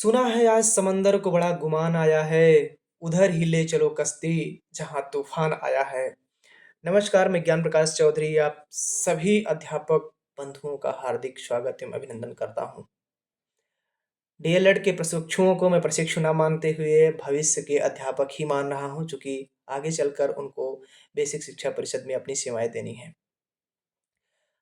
सुना है आज समंदर को बड़ा गुमान आया है, उधर ही ले चलो कश्ती जहाँ तूफान आया है। नमस्कार, मैं ज्ञान प्रकाश चौधरी आप सभी अध्यापक बंधुओं का हार्दिक स्वागत एवं अभिनंदन करता हूँ। डीएलएड के प्रशिक्षुओं को मैं प्रशिक्षु ना मानते हुए भविष्य के अध्यापक ही मान रहा हूँ, चूँकि आगे चलकर उनको बेसिक शिक्षा परिषद में अपनी सेवाएँ देनी हैं।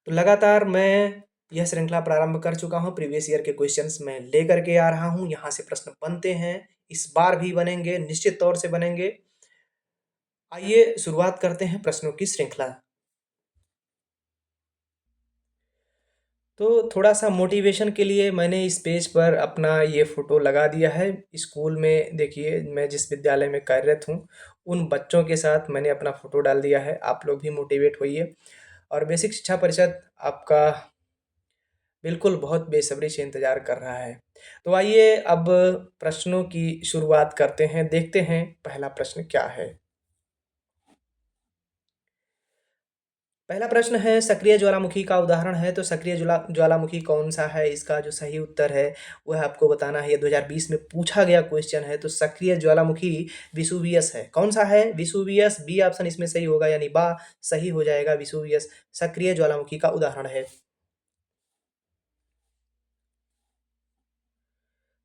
तो लगातार मैं यह श्रृंखला प्रारंभ कर चुका हूँ। प्रीवियस ईयर के क्वेश्चंस मैं लेकर के आ रहा हूँ। यहाँ से प्रश्न बनते हैं, इस बार भी बनेंगे, निश्चित तौर से बनेंगे। आइए शुरुआत करते हैं प्रश्नों की श्रृंखला। तो थोड़ा-सा मोटिवेशन के लिए मैंने इस पेज पर अपना ये फ़ोटो लगा दिया है। स्कूल में देखिए, मैं जिस विद्यालय में कार्यरत हूँ, उन बच्चों के साथ मैंने अपना फ़ोटो डाल दिया है। आप लोग भी मोटिवेट होइए और बेसिक शिक्षा परिषद आपका बिल्कुल बहुत बेसब्री से इंतज़ार कर रहा है। तो आइए अब प्रश्नों की शुरुआत करते हैं, देखते हैं पहला प्रश्न क्या है। पहला प्रश्न है, सक्रिय ज्वालामुखी का उदाहरण है, तो सक्रिय ज्वालामुखी कौन-सा है? इसका जो सही उत्तर है, वह आपको बताना है। ये 2020 में पूछा गया क्वेश्चन है, तो सक्रिय ज्वालामुखी विसुवियस है। कौन-सा है? विसुवियस। बी ऑप्शन इसमें सही होगा, यानी बा सही हो जाएगा। विसुवियस सक्रिय ज्वालामुखी का उदाहरण है।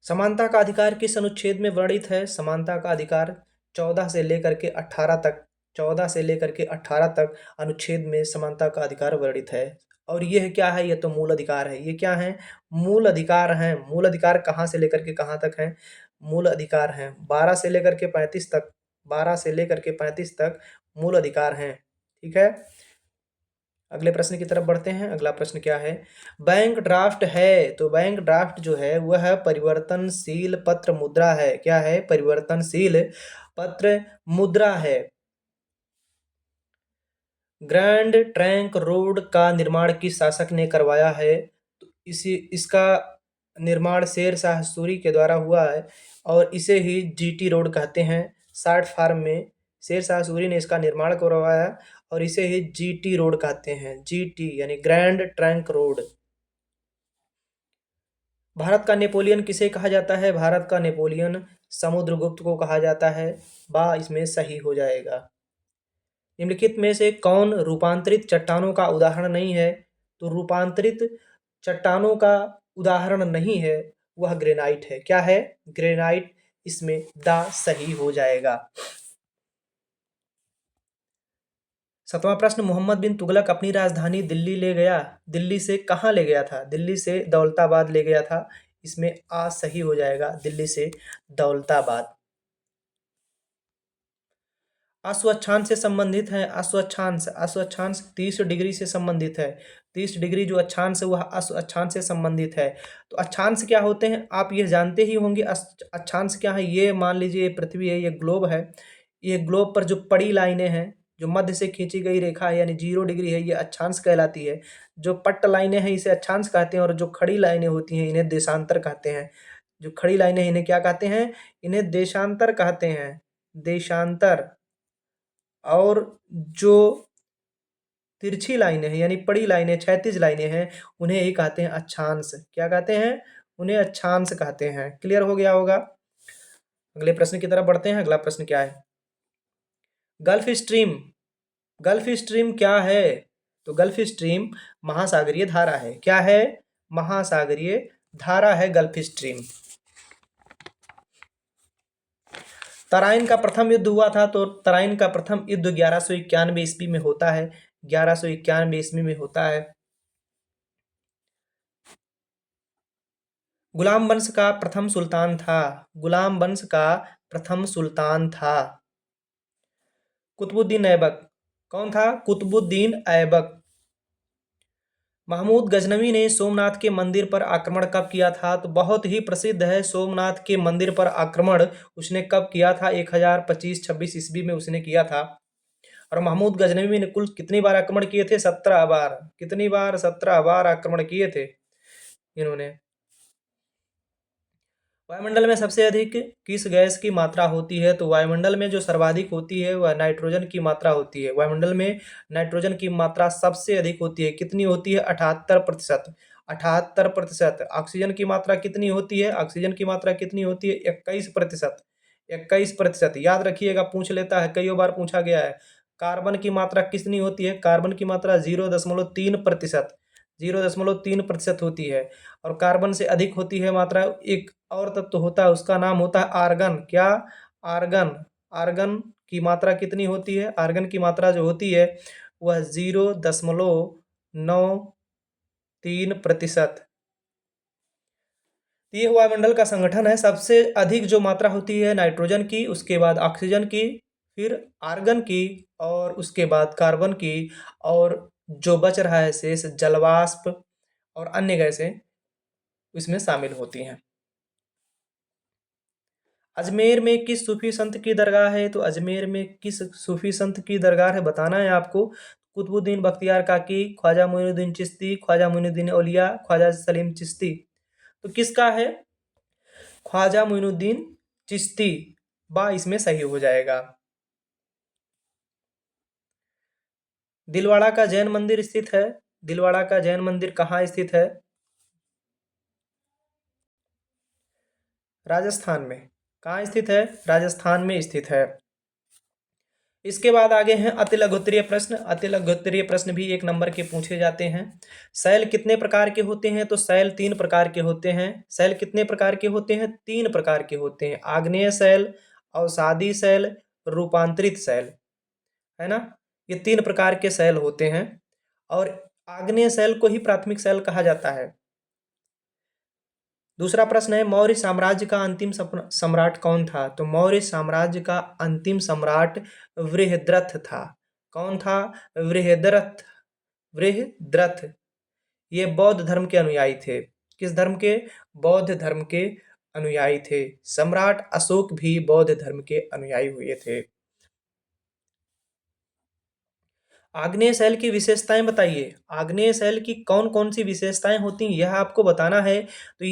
समानता का अधिकार किस अनुच्छेद में वर्णित है? समानता का अधिकार 14 से लेकर के 18 तक 14 से लेकर के 18 तक अनुच्छेद में समानता का अधिकार वर्णित है। और यह क्या है? यह तो मूल अधिकार है। ये क्या है? मूल अधिकार हैं। मूल अधिकार कहाँ से लेकर के कहाँ तक हैं? मूल अधिकार हैं 12 से लेकर के 35 तक। 12 से लेकर के 35 तक मूल अधिकार हैं। ठीक है। अगले प्रश्न की तरफ बढ़ते हैं। अगला प्रश्न क्या है? बैंक ड्राफ्ट है, तो बैंक ड्राफ्ट जो है वह परिवर्तनशील पत्र मुद्रा है। क्या है? परिवर्तनशील पत्र मुद्रा है। ग्रैंड ट्रंक रोड का निर्माण किस शासक ने करवाया है? तो इसका निर्माण शेर शाह सूरी के द्वारा हुआ है और इसे ही जीटी रोड कहते हैं। सार्ट फार्म में शेर शाह सूरी ने इसका निर्माण करवाया और इसे ही जीटी रोड कहते हैं। जीटी यानी ग्रैंड ट्रंक रोड। भारत का नेपोलियन किसे कहा जाता है? भारत का नेपोलियन समुद्रगुप्त को कहा जाता है। बा इसमें सही हो जाएगा। निम्नलिखित में से कौन रूपांतरित चट्टानों का उदाहरण नहीं है? तो रूपांतरित चट्टानों का उदाहरण नहीं है, वह ग्रेनाइट है। क्या है? ग्रेनाइट। इसमें दा सही हो जाएगा। 7वां प्रश्न, मोहम्मद बिन तुगलक अपनी राजधानी दिल्ली ले गया। दिल्ली से कहाँ ले गया था? दिल्ली से दौलताबाद ले गया था। इसमें आ सही हो जाएगा, दिल्ली से दौलताबाद। अस्वच्छांश से संबंधित है। अस्वच्छांश 30 डिग्री से संबंधित है। 30 डिग्री जो अक्षांश है वह अस्वच्छांश से संबंधित है। तो अक्षांश क्या होते हैं आप ये जानते ही होंगे। अक्षांश क्या है? ये मान लीजिए ये पृथ्वी है, ये ग्लोब है। ये ग्लोब पर जो पड़ी लाइनें हैं, जो मध्य से खींची गई रेखा है यानी 0 डिग्री है, ये अक्षांश कहलाती है। जो पट्ट लाइनें हैं इसे अक्षांश कहते हैं और जो खड़ी लाइनें होती हैं इन्हें देशांतर कहते हैं। जो खड़ी लाइनें इन्हें क्या कहते हैं? इन्हें देशांतर कहते हैं। देशांतर। और जो तिरछी लाइनें हैं यानी पड़ी लाइनें, क्षैतिज लाइनें हैं, उन्हें ही कहते हैं अक्षांश। क्या कहते हैं? उन्हें अक्षांश कहते हैं। क्लियर हो गया होगा। अगले प्रश्न की तरफ बढ़ते हैं। अगला प्रश्न क्या है? Gulf stream. गल्फ स्ट्रीम क्या है? तो गल्फ स्ट्रीम महासागरीय धारा है। क्या है? महासागरीय धारा है गल्फ स्ट्रीम। तराइन का प्रथम युद्ध हुआ था, तो तराइन का प्रथम युद्ध 1191 ईस्वी में होता है। 1191 ईस्वी में होता है। गुलाम वंश का प्रथम सुल्तान था। गुलाम वंश का प्रथम सुल्तान था कुतुबुद्दीन ऐबक। कौन था? कुतुबुद्दीन ऐबक। महमूद गजनवी ने सोमनाथ के मंदिर पर आक्रमण कब किया था? तो बहुत ही प्रसिद्ध है सोमनाथ के मंदिर पर आक्रमण उसने कब किया था? 1025-26 ईस्वी में उसने किया था। और महमूद गजनवी ने कुल कितनी बार आक्रमण किए थे? 17 बार। कितनी बार? 17 बार आक्रमण किए थे इन्होंने। वायुमंडल में सबसे अधिक किस गैस की मात्रा होती है? तो वायुमंडल में जो सर्वाधिक होती है वह नाइट्रोजन की मात्रा होती है। वायुमंडल में नाइट्रोजन की मात्रा सबसे अधिक होती है। कितनी होती है? 78%। 78%। ऑक्सीजन की मात्रा कितनी होती है? ऑक्सीजन की मात्रा कितनी होती है? 21%। 21%, याद रखिएगा, पूछ लेता है, कई बार पूछा गया है। कार्बन की मात्रा कितनी होती है? कार्बन की मात्रा 0.3%। 0.3% होती है। और कार्बन से अधिक होती है मात्रा, एक और तत्व होता है, उसका नाम होता है आर्गन। क्या? आर्गन। आर्गन की मात्रा कितनी होती है? आर्गन की मात्रा जो होती है वह 0.93%। ये वायुमंडल का संगठन है। सबसे अधिक जो मात्रा होती है नाइट्रोजन की, उसके बाद ऑक्सीजन की, फिर आर्गन की, और उसके बाद कार्बन की, और जो बच रहा है शेष जलवाष्प और अन्य गैसें इसमें शामिल होती हैं। अजमेर में किस सूफी संत की दरगाह है? तो अजमेर में किस सूफी संत की दरगाह है बताना है आपको। कुतुबुद्दीन बख्तियार काकी, ख्वाजा मोइनुद्दीन चिश्ती, ख्वाजा मोइनुद्दीन औलिया, ख्वाजा सलीम चिश्ती। तो किसका है? ख्वाजा मोइनुद्दीन चिश्ती। बा इसमें सही हो जाएगा। दिलवाड़ा का जैन मंदिर स्थित है। दिलवाड़ा का जैन मंदिर कहाँ स्थित है? राजस्थान में। कहाँ स्थित है? राजस्थान में स्थित है। इसके बाद आगे हैं अति लघुत्तरीय प्रश्न। अति लघुत्तरीय प्रश्न भी 1 नंबर के पूछे जाते हैं। शैल कितने प्रकार के होते हैं? तो शैल 3 प्रकार के होते हैं। शैल कितने प्रकार के होते हैं? 3 प्रकार के होते हैं। आग्नेय शैल, अवसादी शैल, रूपांतरित शैल, है ना। ये 3 प्रकार के शैल होते हैं। और आग्नेय शैल को ही प्राथमिक शैल कहा जाता है। दूसरा प्रश्न है, मौर्य साम्राज्य का अंतिम सम्राट कौन था? तो मौर्य साम्राज्य का अंतिम सम्राट वृहद्रथ था। कौन था? वृहद्रथ। वृहद्रथ। ये बौद्ध धर्म के अनुयायी थे। किस धर्म के? बौद्ध धर्म के अनुयायी थे। सम्राट अशोक भी बौद्ध धर्म के अनुयायी हुए थे। आग्नेय शैल की विशेषताएं बताइए। आग्नेय शैल की कौन कौन सी विशेषताएं होती हैं यह आपको बताना है। तो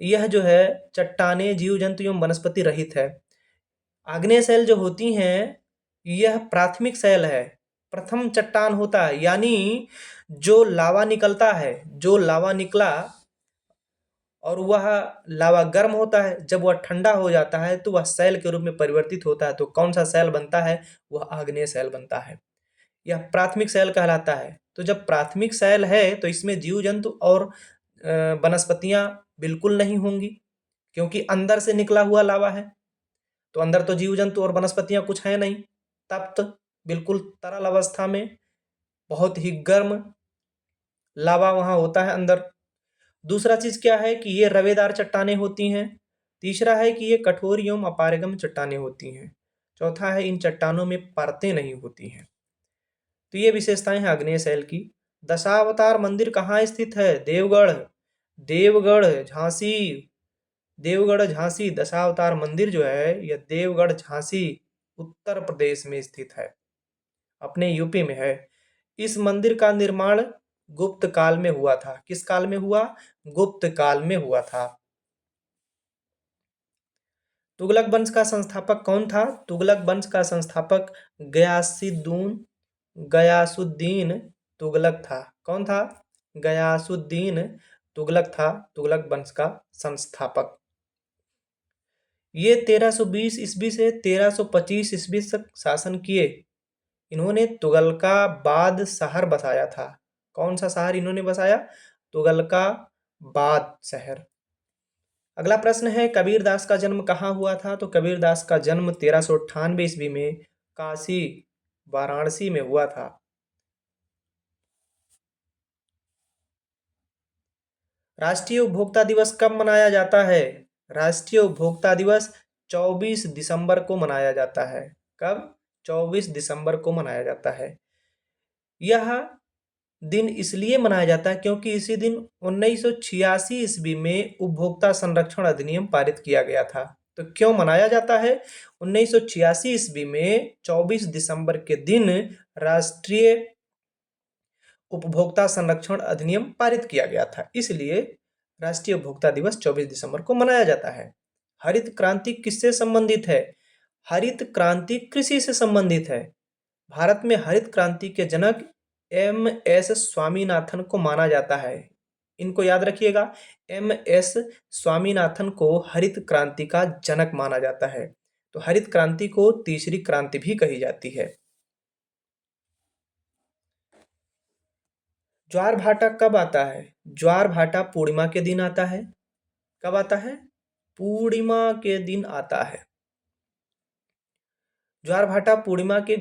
यह जो है चट्टानें जीव जंतु एवं वनस्पति रहित है। आग्नेय शैल जो होती हैं यह प्राथमिक शैल है। प्रथम चट्टान होता है, यानी जो लावा निकलता है, जो लावा निकला और वह लावा गर्म होता है, जब वह ठंडा हो जाता है तो वह शैल के रूप में परिवर्तित होता है। तो कौन सा शैल बनता है? वह आग्नेय शैल बनता है। यह प्राथमिक शैल कहलाता है। तो जब प्राथमिक शैल है तो इसमें जीव जंतु और वनस्पतियां बिल्कुल नहीं होंगी, क्योंकि अंदर से निकला हुआ लावा है। तो अंदर तो जीव जंतु और वनस्पतियां कुछ है नहीं। तप्त, बिल्कुल तरल अवस्था में, बहुत ही गर्म लावा वहां होता है अंदर। दूसरा चीज क्या है कि ये रवेदार चट्टानें होती हैं। तीसरा है कि ये कठोर एवं अपारगम चट्टानें होती हैं। चौथा है इन चट्टानों में परतें नहीं होती हैं। तो ये विशेषताएं हैं आग्नेय शैल की। दशावतार मंदिर कहाँ स्थित है? देवगढ़। देवगढ़ झांसी। देवगढ़ झांसी दशावतार मंदिर जो है यह देवगढ़ झांसी उत्तर प्रदेश में स्थित है, अपने यूपी में है। इस मंदिर का निर्माण गुप्त काल में हुआ था। किस काल में हुआ? गुप्त काल में हुआ था। तुगलक वंश का संस्थापक कौन था? तुगलक वंश का संस्थापक गयासुद्दीन गयासुद्दीन तुगलक था। कौन था? गयासुद्दीन तुगलक था, तुगलक वंश का संस्थापक। ये 1320 ईस्वी से 1325 ईस्वी तक शासन किए। इन्होंने तुगलकाबाद शहर बसाया था। कौन सा शहर इन्होंने बसाया? तुगलकाबाद शहर। अगला प्रश्न है, कबीरदास का जन्म कहाँ हुआ था? तो कबीरदास का जन्म 1398 ईस्वी में काशी वाराणसी में हुआ था। राष्ट्रीय उपभोक्ता दिवस कब मनाया जाता है? राष्ट्रीय उपभोक्ता दिवस 24 दिसंबर को मनाया जाता है। कब? 24 दिसंबर को मनाया जाता है। यह दिन इसलिए मनाया जाता है क्योंकि इसी दिन 1986 ईस्वी में उपभोक्ता संरक्षण अधिनियम पारित किया गया था। तो क्यों मनाया जाता है? 1986 ईस्वी में 24 दिसंबर के दिन राष्ट्रीय उपभोक्ता संरक्षण अधिनियम पारित किया गया था, इसलिए राष्ट्रीय उपभोक्ता दिवस 24 दिसंबर को मनाया जाता है। हरित क्रांति किससे संबंधित है? हरित क्रांति कृषि से संबंधित है। भारत में हरित क्रांति के जनक एम एस स्वामीनाथन को माना जाता है। इनको याद रखिएगा। एम.एस. स्वामीनाथन को हरित क्रांति का जनक माना जाता है। तो हरित क्रांति को तीसरी क्रांति भी कही जाती है। ज्वार भाटा कब आता है? ज्वार भाटा पूर्णिमा के दिन आता है। कब आता है? पूर्णिमा के दिन आता है। ज्वार भाटा पूर्णिमा के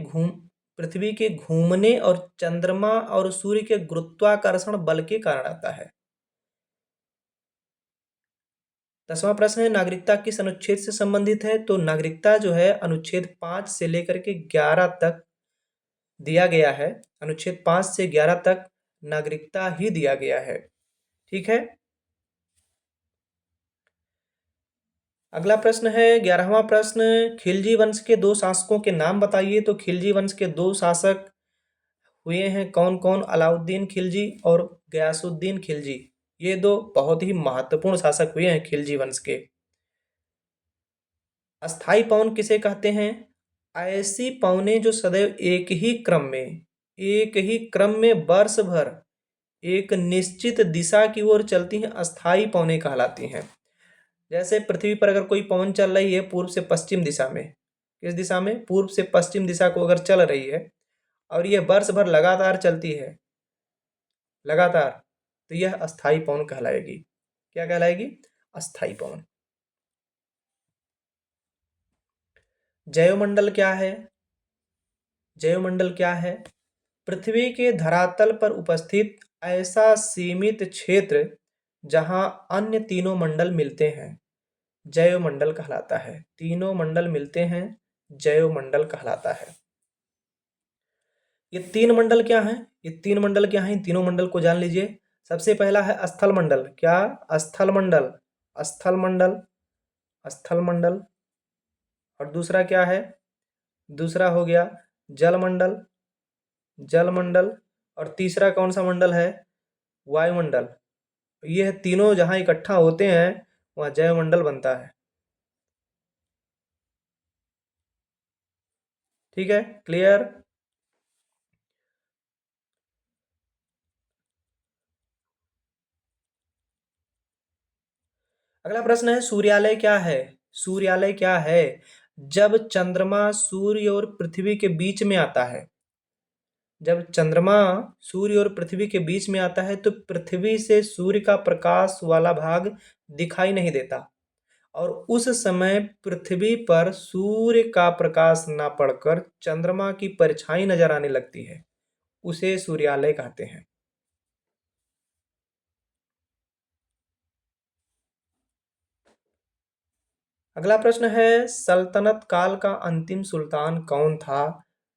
पृथ्वी के घूमने और चंद्रमा और सूर्य के गुरुत्वाकर्षण बल के कारण आता है। 10वां प्रश्न है, नागरिकता किस अनुच्छेद से संबंधित है? तो नागरिकता जो है अनुच्छेद 5 से लेकर के 11 तक दिया गया है। अनुच्छेद 5 से 11 तक नागरिकता ही दिया गया है। ठीक है। अगला प्रश्न है 11वां प्रश्न, खिलजी वंश के दो शासकों के नाम बताइए। तो खिलजी वंश के दो शासक हुए हैं कौन कौन? अलाउद्दीन खिलजी और गयासुद्दीन खिलजी। ये दो बहुत ही महत्वपूर्ण शासक हुए हैं खिलजी वंश के। अस्थाई पवन किसे कहते हैं? ऐसी पवनें जो सदैव एक ही क्रम में वर्ष भर एक निश्चित दिशा की ओर चलती हैं, अस्थाई पवनें कहलाती हैं। जैसे पृथ्वी पर अगर कोई पवन चल रही है पूर्व से पश्चिम दिशा में, किस दिशा में? पूर्व से पश्चिम दिशा को अगर चल रही है और यह वर्ष भर लगातार चलती है, लगातार, तो यह अस्थाई पवन कहलाएगी। क्या कहलाएगी? अस्थाई पवन। जैवमंडल क्या है? जैवमंडल क्या है? पृथ्वी के धरातल पर उपस्थित ऐसा सीमित क्षेत्र जहां अन्य तीनों मंडल मिलते हैं, जैवमंडल कहलाता है। तीनों मंडल मिलते हैं, जैवमंडल कहलाता है। ये तीन मंडल क्या हैं? ये तीन मंडल क्या हैं? इन तीनों मंडल को जान लीजिए। सबसे पहला है स्थल मंडल। क्या? स्थल मंडल। स्थल मंडल, स्थल मंडल। और दूसरा क्या है? दूसरा हो गया जलमंडल, जलमंडल। और तीसरा कौन सा मंडल है? वायुमंडल। ये तीनों जहां इकट्ठा होते हैं वहां जैवमंडल बनता है। ठीक है, क्लियर? अगला प्रश्न है, सूर्यालय क्या है? सूर्यालय क्या है? जब चंद्रमा सूर्य और पृथ्वी के बीच में आता है, जब चंद्रमा सूर्य और पृथ्वी के बीच में आता है तो पृथ्वी से सूर्य का प्रकाश वाला भाग दिखाई नहीं देता और उस समय पृथ्वी पर सूर्य का प्रकाश ना पड़कर चंद्रमा की परछाई नजर आने लगती है, उसे सूर्यालय कहते हैं। अगला प्रश्न है, सल्तनत काल का अंतिम सुल्तान कौन था?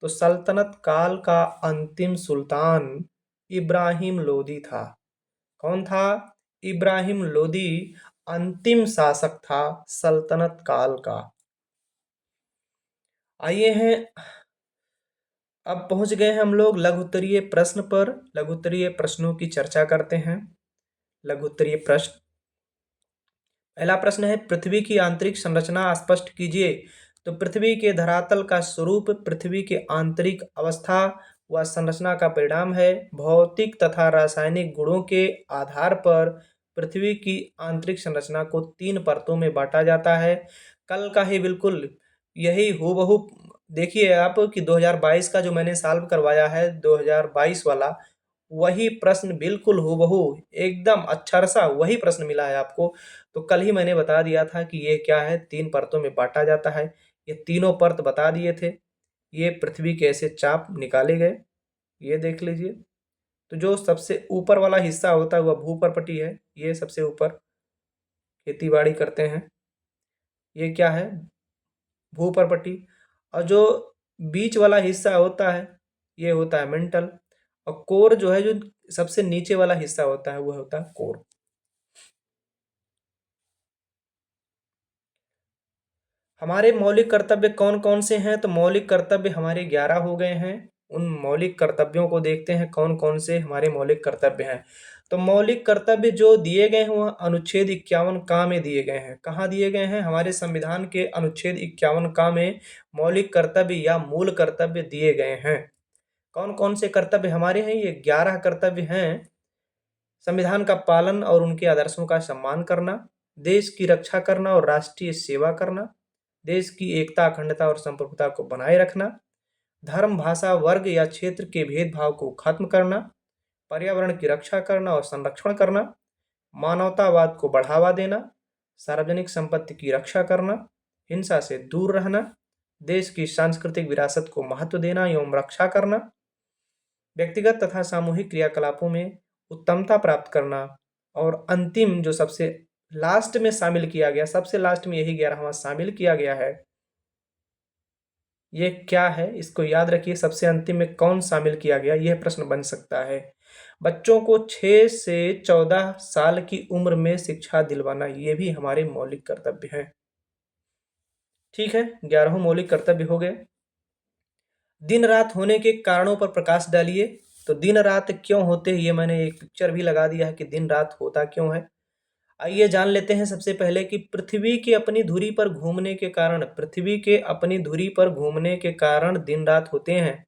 तो सल्तनत काल का अंतिम सुल्तान इब्राहिम लोदी था। कौन था? इब्राहिम लोदी अंतिम शासक था सल्तनत काल का। आइए हैं, अब पहुंच गए हैं हम लोग लघुत्तरीय प्रश्न पर। लघुत्तरीय प्रश्नों की चर्चा करते हैं। लघुत्तरीय प्रश्न, पहला प्रश्न है, पृथ्वी की आंतरिक संरचना स्पष्ट कीजिए। तो पृथ्वी के धरातल का स्वरूप पृथ्वी के आंतरिक अवस्था व संरचना का परिणाम है। भौतिक तथा रासायनिक गुणों के आधार पर पृथ्वी की आंतरिक संरचना को 3 परतों में बांटा जाता है। कल का ही बिल्कुल यही हूबहू देखिए आप कि 2022 का जो मैंने सॉल्व करवाया है, 2022 वाला, वही प्रश्न बिल्कुल हूबहू एकदम अक्षरशः वही प्रश्न मिला है आपको। तो कल ही मैंने बता दिया था कि ये क्या है, 3 परतों में बांटा जाता है। ये तीनों परत बता दिए थे। ये पृथ्वी के ऐसे चाप निकाले गए, ये देख लीजिए। तो जो सबसे ऊपर वाला हिस्सा होता है वह भूपर्पटी है, ये सबसे ऊपर खेती बाड़ी करते हैं, ये क्या है? भूपर्पटी। और जो बीच वाला हिस्सा होता है ये होता है मेंटल। और कोर जो है, जो सबसे नीचे वाला हिस्सा होता है वह होता है कोर। हमारे मौलिक कर्तव्य कौन कौन से हैं? तो मौलिक कर्तव्य हमारे 11 हो गए हैं। उन मौलिक कर्तव्यों को देखते हैं कौन कौन से हमारे मौलिक कर्तव्य हैं। तो मौलिक कर्तव्य जो दिए गए हैं वह अनुच्छेद 51 का में दिए गए हैं। कहाँ दिए गए हैं? हमारे संविधान के अनुच्छेद 51 का में मौलिक कर्तव्य या मूल कर्तव्य दिए गए हैं। कौन कौन से कर्तव्य हमारे हैं? ये 11 कर्तव्य हैं। संविधान का पालन और उनके आदर्शों का सम्मान करना, देश की रक्षा करना और राष्ट्रीय सेवा करना, देश की एकता, अखंडता और संप्रभुता को बनाए रखना, धर्म, भाषा, वर्ग या क्षेत्र के भेदभाव को खत्म करना, पर्यावरण की रक्षा करना और संरक्षण करना, मानवतावाद को बढ़ावा देना, सार्वजनिक संपत्ति की रक्षा करना, हिंसा से दूर रहना, देश की सांस्कृतिक विरासत को महत्व देना एवं रक्षा करना, व्यक्तिगत तथा सामूहिक क्रियाकलापों में उत्तमता प्राप्त करना, और अंतिम जो सबसे लास्ट में शामिल किया गया, सबसे लास्ट में यही 11वां शामिल किया गया है, ये क्या है इसको याद रखिए। सबसे अंतिम में कौन शामिल किया गया, यह प्रश्न बन सकता है। बच्चों को 6 से 14 साल की उम्र में शिक्षा दिलवाना, ये भी हमारे मौलिक कर्तव्य है। ठीक है, 11 मौलिक कर्तव्य हो गए। दिन रात होने के कारणों पर प्रकाश डालिए। तो दिन रात क्यों होते हैं, ये मैंने एक पिक्चर भी लगा दिया है कि दिन रात होता क्यों है। आइए जान लेते हैं सबसे पहले कि पृथ्वी के अपनी धुरी पर घूमने के कारण, पृथ्वी के अपनी धुरी पर घूमने के कारण दिन रात होते हैं।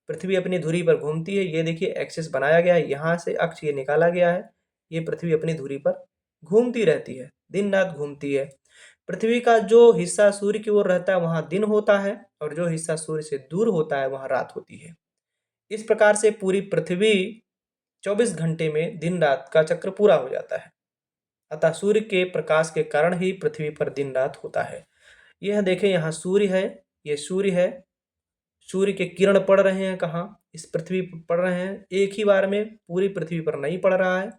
पृथ्वी अपनी धुरी पर घूमती है, ये देखिए एक्सिस बनाया गया है, यहाँ से अक्ष ये निकाला गया है। ये पृथ्वी अपनी धुरी पर घूमती रहती है, दिन रात घूमती है। पृथ्वी का जो हिस्सा सूर्य की ओर रहता है वहाँ दिन होता है, और जो हिस्सा सूर्य से दूर होता है वहाँ रात होती है। इस प्रकार से पूरी पृथ्वी 24 घंटे में दिन रात का चक्र पूरा हो जाता है। अतः सूर्य के प्रकाश के कारण ही पृथ्वी पर दिन रात होता है। यह देखें, यहाँ सूर्य है, ये सूर्य है, सूर्य के किरण पड़ रहे हैं कहाँ, इस पृथ्वी पर पड़ रहे हैं। एक ही बार में पूरी पृथ्वी पर नहीं पड़ रहा है,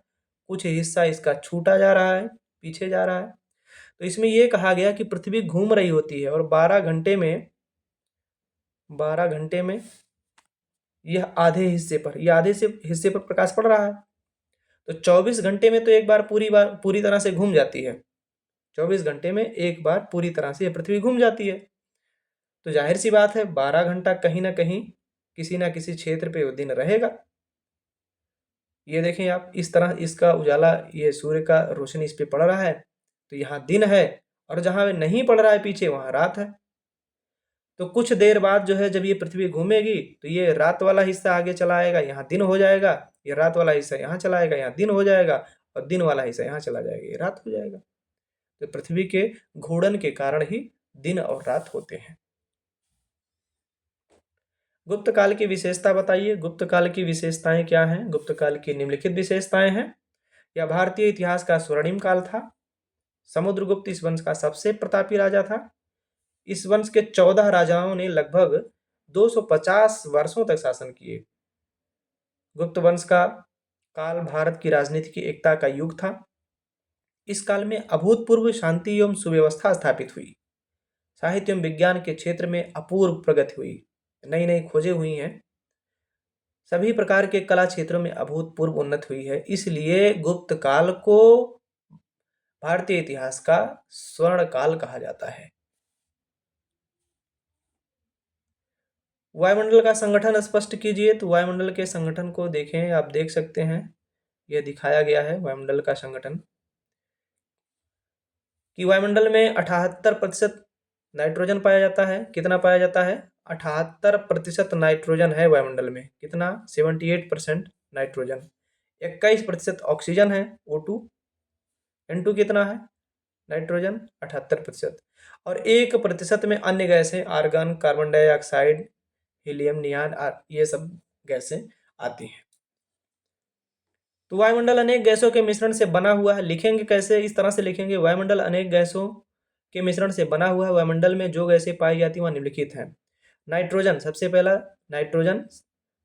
कुछ हिस्सा इसका छूटा जा रहा है, पीछे जा रहा है। तो इसमें यह कहा गया कि पृथ्वी घूम रही होती है, और 12 घंटे में यह आधे हिस्से पर, यह आधे से हिस्से पर प्रकाश पड़ रहा है। तो 24 घंटे में तो एक बार पूरी तरह से घूम जाती है। 24 घंटे में एक बार पूरी तरह से यह पृथ्वी घूम जाती है। तो जाहिर सी बात है 12 घंटा कहीं ना कहीं किसी ना किसी क्षेत्र पे वो दिन रहेगा। ये देखें आप, इस तरह इसका उजाला, ये सूर्य का रोशनी इस पे पड़ रहा है, तो यहाँ दिन है, और जहाँ नहीं पड़ रहा है पीछे वहाँ रात है। तो कुछ देर बाद जो है, जब ये पृथ्वी घूमेगी तो ये रात वाला हिस्सा आगे चला आएगा, यहाँ दिन हो जाएगा। ये रात वाला हिस्सा यहाँ चला आएगा, यहाँ दिन हो जाएगा, और दिन वाला हिस्सा यहाँ चला जाएगा, ये रात हो जाएगा। तो पृथ्वी के घूर्णन के कारण ही दिन और रात होते हैं। गुप्त काल की विशेषता बताइए। गुप्त काल की विशेषताएं क्या हैं? गुप्त काल की निम्नलिखित विशेषताएं हैं। यह भारतीय इतिहास का स्वर्णिम काल था। समुद्रगुप्त इस वंश का सबसे प्रतापी राजा था। इस वंश के 14 राजाओं ने लगभग 250 वर्षों तक शासन किए। गुप्त वंश का काल भारत की राजनीति की एकता का युग था। इस काल में अभूतपूर्व शांति एवं सुव्यवस्था स्थापित हुई। साहित्य एवं विज्ञान के क्षेत्र में अपूर्व प्रगति हुई, नई नई खोजें हुई हैं। सभी प्रकार के कला क्षेत्रों में अभूतपूर्व उन्नति हुई है। इसलिए गुप्त काल को भारतीय इतिहास का स्वर्ण काल कहा जाता है। वायुमंडल का संगठन स्पष्ट कीजिए। तो वायुमंडल के संगठन को देखें, आप देख सकते हैं, यह दिखाया गया है वायुमंडल का संगठन, कि वायुमंडल में 78% नाइट्रोजन पाया जाता है। कितना पाया जाता है? 78% नाइट्रोजन है वायुमंडल में। कितना? 78% नाइट्रोजन। 21% ऑक्सीजन है, O2। N2 कितना है? नाइट्रोजन 78%। और 1% में अन्य गैसें, आर्गन, कार्बन डाइऑक्साइड, हीलियम, नियान, ये सब गैसें आती हैं। तो वायुमंडल अनेक गैसों के मिश्रण से बना हुआ है। लिखेंगे कैसे? इस तरह से लिखेंगे, वायुमंडल अनेक गैसों के मिश्रण से बना हुआ है। वायुमंडल में जो गैसें पाई जाती हैं वह निम्नलिखित हैं। नाइट्रोजन, सबसे पहला नाइट्रोजन।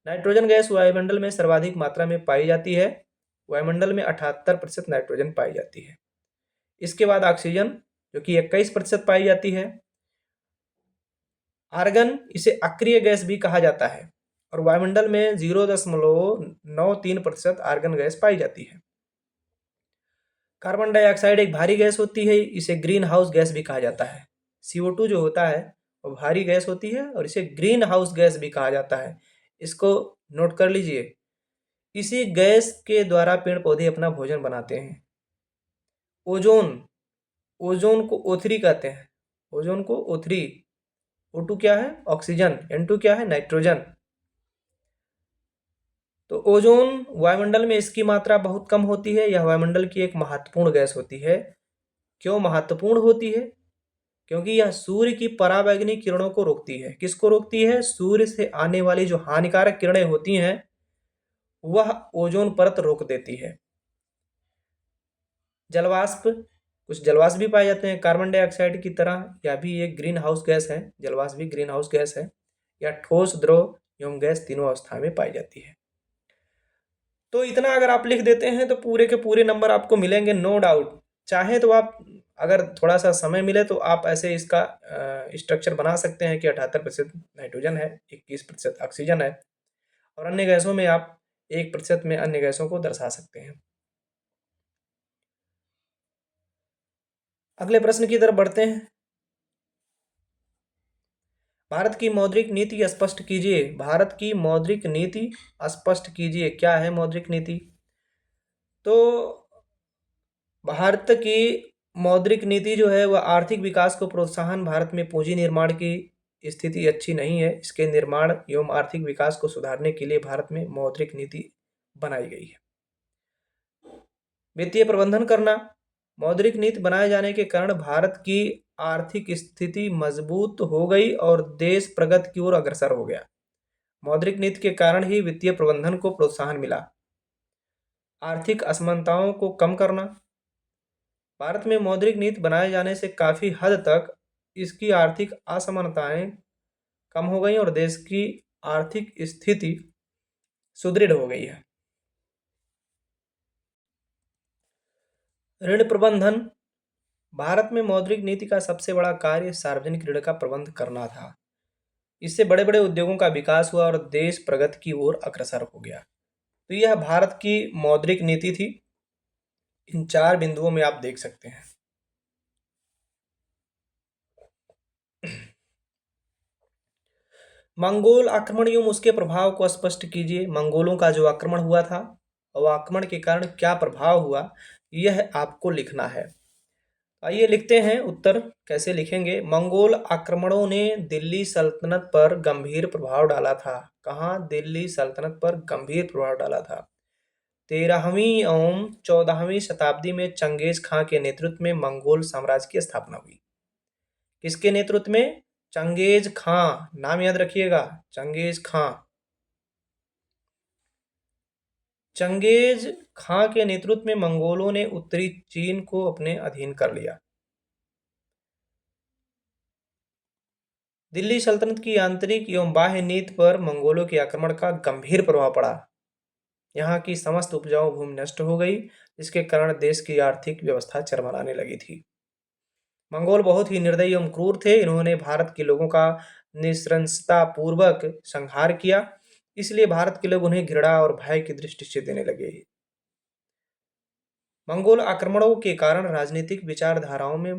नाइट्रोजन गैस वायुमंडल में सर्वाधिक मात्रा में पाई जाती है। वायुमंडल में 78% नाइट्रोजन पाई जाती है। इसके बाद ऑक्सीजन, जो कि 21% पाई जाती है। आर्गन, इसे अक्रिय गैस भी कहा जाता है, और वायुमंडल में 0.93% आर्गन गैस पाई जाती है। कार्बन डाइऑक्साइड एक भारी गैस होती है, इसे ग्रीन हाउस गैस भी कहा जाता है। CO2 जो होता है वो भारी गैस होती है, और इसे ग्रीन हाउस गैस भी कहा जाता है। इसको नोट कर लीजिए। इसी गैस के द्वारा पेड़ पौधे अपना भोजन बनाते हैं। ओजोन, ओजोन को O3 कहते हैं। ओजोन को O3। O2 क्या है? ऑक्सीजन। N2 क्या है? नाइट्रोजन। तो ओजोन वायुमंडल में इसकी मात्रा बहुत कम होती है। यह वायुमंडल की एक महत्वपूर्ण गैस होती है। क्यों महत्वपूर्ण होती है? क्योंकि यह सूर्य की पराबैंगनी किरणों को रोकती है। किसको रोकती है? सूर्य से आने वाली जो हानिकारक किरणें होती हैं वह ओजोन परत रोक देती है। जलवाष्प, कुछ जलवाष्प भी पाए जाते हैं कार्बन डाइऑक्साइड की तरह। यह भी एक ग्रीन हाउस गैस है। जलवाष्प भी ग्रीन हाउस गैस है। यह ठोस, द्रव एवं गैस तीनों अवस्था में पाई जाती है। तो इतना अगर आप लिख देते हैं तो पूरे के पूरे नंबर आपको मिलेंगे, नो डाउट। चाहे तो आप, अगर थोड़ा सा समय मिले तो आप ऐसे इसका स्ट्रक्चर बना सकते हैं कि 78% नाइट्रोजन है, 21% ऑक्सीजन है, और अन्य गैसों में आप 1% में अन्य गैसों को दर्शा सकते हैं। अगले प्रश्न की तरफ बढ़ते हैं। भारत की मौद्रिक नीति स्पष्ट कीजिए। भारत की मौद्रिक नीति स्पष्ट कीजिए। क्या है मौद्रिक नीति? तो भारत की मौद्रिक नीति जो है वह आर्थिक विकास को प्रोत्साहन, भारत में पूंजी निर्माण की स्थिति अच्छी नहीं है, इसके निर्माण एवं आर्थिक विकास को सुधारने के लिए भारत में मौद्रिक नीति बनाई गई है। वित्तीय प्रबंधन करना। मौद्रिक नीति बनाए जाने के कारण भारत की आर्थिक स्थिति मजबूत हो गई और देश प्रगति की ओर अग्रसर हो गया। मौद्रिक नीति के कारण ही वित्तीय प्रबंधन को प्रोत्साहन मिला। आर्थिक असमानताओं को कम करना। भारत में मौद्रिक नीति बनाए जाने से काफ़ी हद तक इसकी आर्थिक असमानताएं कम हो गई और देश की आर्थिक स्थिति सुदृढ़ हो गई है। ऋण प्रबंधन। भारत में मौद्रिक नीति का सबसे बड़ा कार्य सार्वजनिक ऋण का प्रबंध करना था। इससे बड़े बड़े उद्योगों का विकास हुआ और देश प्रगति की ओर अग्रसर हो गया। तो यह भारत की मौद्रिक नीति थी। इन 4 बिंदुओं में आप देख सकते हैं। मंगोल आक्रमण एवं उसके प्रभाव को स्पष्ट कीजिए। मंगोलों का जो आक्रमण हुआ था और आक्रमण के कारण क्या प्रभाव हुआ, यह आपको लिखना है। आइए लिखते हैं उत्तर। कैसे लिखेंगे? मंगोल आक्रमणों ने दिल्ली सल्तनत पर गंभीर प्रभाव डाला था। कहाँ? दिल्ली सल्तनत पर गंभीर प्रभाव डाला था। 13वीं एवं 14वीं शताब्दी में चंगेज खां के नेतृत्व में मंगोल साम्राज्य की स्थापना हुई। किसके नेतृत्व में? चंगेज खां। नाम याद रखिएगा, चंगेज खां। चंगेज खां के नेतृत्व में मंगोलों ने उत्तरी चीन को अपने अधीन कर लिया। दिल्ली सल्तनत की आंतरिक एवं बाह्य नीति पर मंगोलों के आक्रमण का गंभीर प्रभाव पड़ा। यहाँ की समस्त उपजाऊ भूमि नष्ट हो गई, जिसके कारण देश की आर्थिक व्यवस्था चरमराने लगी थी। मंगोल बहुत ही निर्दयी एवं क्रूर थे। इन्होंने भारत के लोगों का निःशंसता पूर्वक संहार किया, इसलिए भारत के लोग उन्हें घृणा और भय की दृष्टि से देने लगे। मंगोल आक्रमणों के कारण राजनीतिक विचारधाराओं में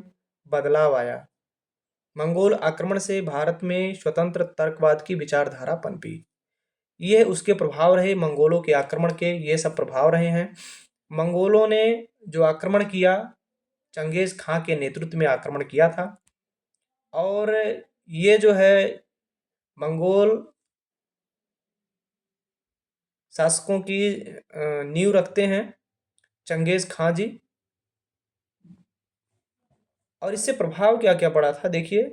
बदलाव आया। मंगोल आक्रमण से भारत में स्वतंत्र तर्कवाद की विचारधारा पनपी। ये उसके प्रभाव रहे। मंगोलों के आक्रमण के ये सब प्रभाव रहे हैं। मंगोलों ने जो आक्रमण किया, चंगेज खां के नेतृत्व में आक्रमण किया था, और ये जो है मंगोल शासकों की नींव रखते हैं चंगेज खां जी। और इससे प्रभाव क्या क्या पड़ा था? देखिए,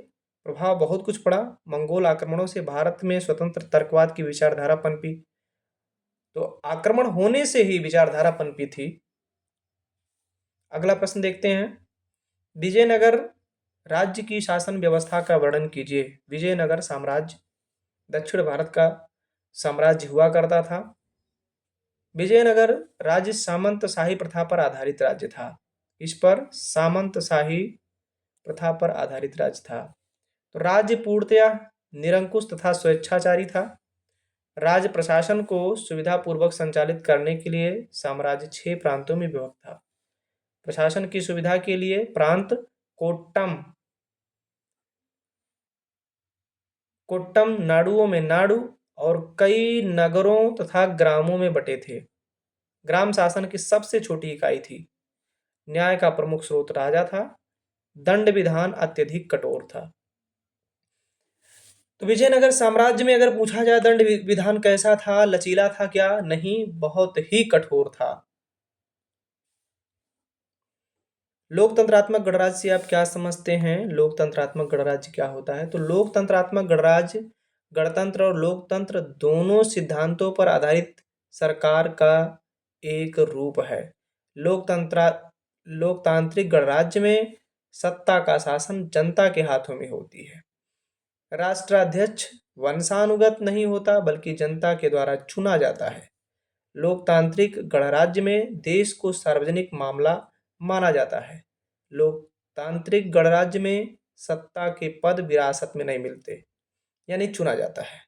प्रभाव बहुत कुछ पड़ा। मंगोल आक्रमणों से भारत में स्वतंत्र तर्कवाद की विचारधारा पनपी। तो आक्रमण होने से ही विचारधारा पनपी थी। अगला प्रश्न देखते हैं। विजयनगर राज्य की शासन व्यवस्था का वर्णन कीजिए। विजयनगर साम्राज्य दक्षिण भारत का साम्राज्य हुआ करता था। विजयनगर राज्य सामंतशाही प्रथा पर आधारित राज्य था। इस पर सामंतशाही प्रथा पर आधारित राज्य था। तो राज्य पूर्णतया निरंकुश तथा स्वेच्छाचारी था। राज्य प्रशासन को सुविधापूर्वक संचालित करने के लिए साम्राज्य 6 प्रांतों में विभक्त था। प्रशासन की सुविधा के लिए प्रांत कोट्टम नाडुओं में नाडु और कई नगरों तथा ग्रामों में बटे थे। ग्राम शासन की सबसे छोटी इकाई थी। न्याय का प्रमुख स्रोत राजा था। दंड विधान अत्यधिक कठोर था। तो विजयनगर साम्राज्य में अगर पूछा जाए दंड विधान कैसा था, लचीला था क्या? नहीं, बहुत ही कठोर था। लोकतंत्रात्मक गणराज्य से आप क्या समझते हैं? लोकतंत्रात्मक गणराज्य क्या होता है? तो लोकतंत्रात्मक गणराज्य गणतंत्र और लोकतंत्र दोनों सिद्धांतों पर आधारित सरकार का एक रूप है। लोकतंत्र लोकतांत्रिक गणराज्य में सत्ता का शासन जनता के हाथों में होती है। राष्ट्राध्यक्ष वंशानुगत नहीं होता बल्कि जनता के द्वारा चुना जाता है। लोकतांत्रिक गणराज्य में देश को सार्वजनिक मामला माना जाता है। लोकतांत्रिक गणराज्य में सत्ता के पद विरासत में नहीं मिलते, यानी चुना जाता है।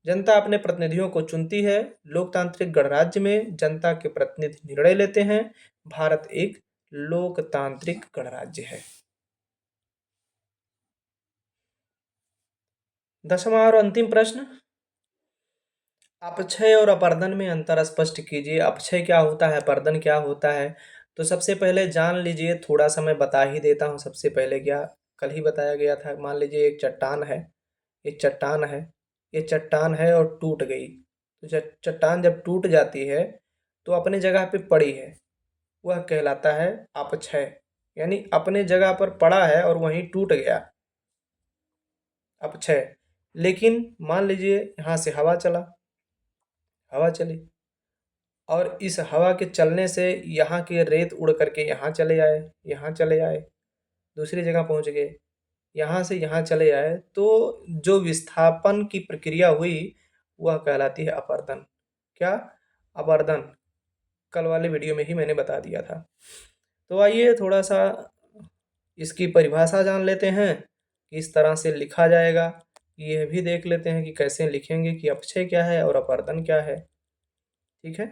जनता अपने प्रतिनिधियों को चुनती है। लोकतांत्रिक गणराज्य में जनता के प्रतिनिधि निर्णय लेते हैं। भारत एक लोकतांत्रिक गणराज्य है। 10वां और अंतिम प्रश्न, अपक्षय और अपर्दन में अंतर स्पष्ट कीजिए। अपक्षय क्या होता है, अपर्दन क्या होता है? तो सबसे पहले जान लीजिए, थोड़ा सा मैं बता ही देता हूँ। सबसे पहले क्या, कल ही बताया गया था। मान लीजिए एक चट्टान है, एक चट्टान है, ये चट्टान है और टूट गई। तो चट्टान जब टूट जाती है तो अपने जगह पे पड़ी है, वह कहलाता है अपक्षय। यानी अपने जगह पर पड़ा है और वहीं टूट गया, अपक्षय। लेकिन मान लीजिए यहाँ से हवा चला, हवा चली और इस हवा के चलने से यहाँ के रेत उड़ करके यहाँ चले आए, यहाँ चले आए, दूसरी जगह पहुँच गए, यहाँ से यहाँ चले आए, तो जो विस्थापन की प्रक्रिया हुई वह कहलाती है अपर्दन। क्या? अपर्दन। कल वाले वीडियो में ही मैंने बता दिया था। तो आइए थोड़ा सा इसकी परिभाषा जान लेते हैं, किस तरह से लिखा जाएगा। यह भी देख लेते हैं कि कैसे लिखेंगे कि अपक्षय क्या है और अपर्दन क्या है। ठीक है।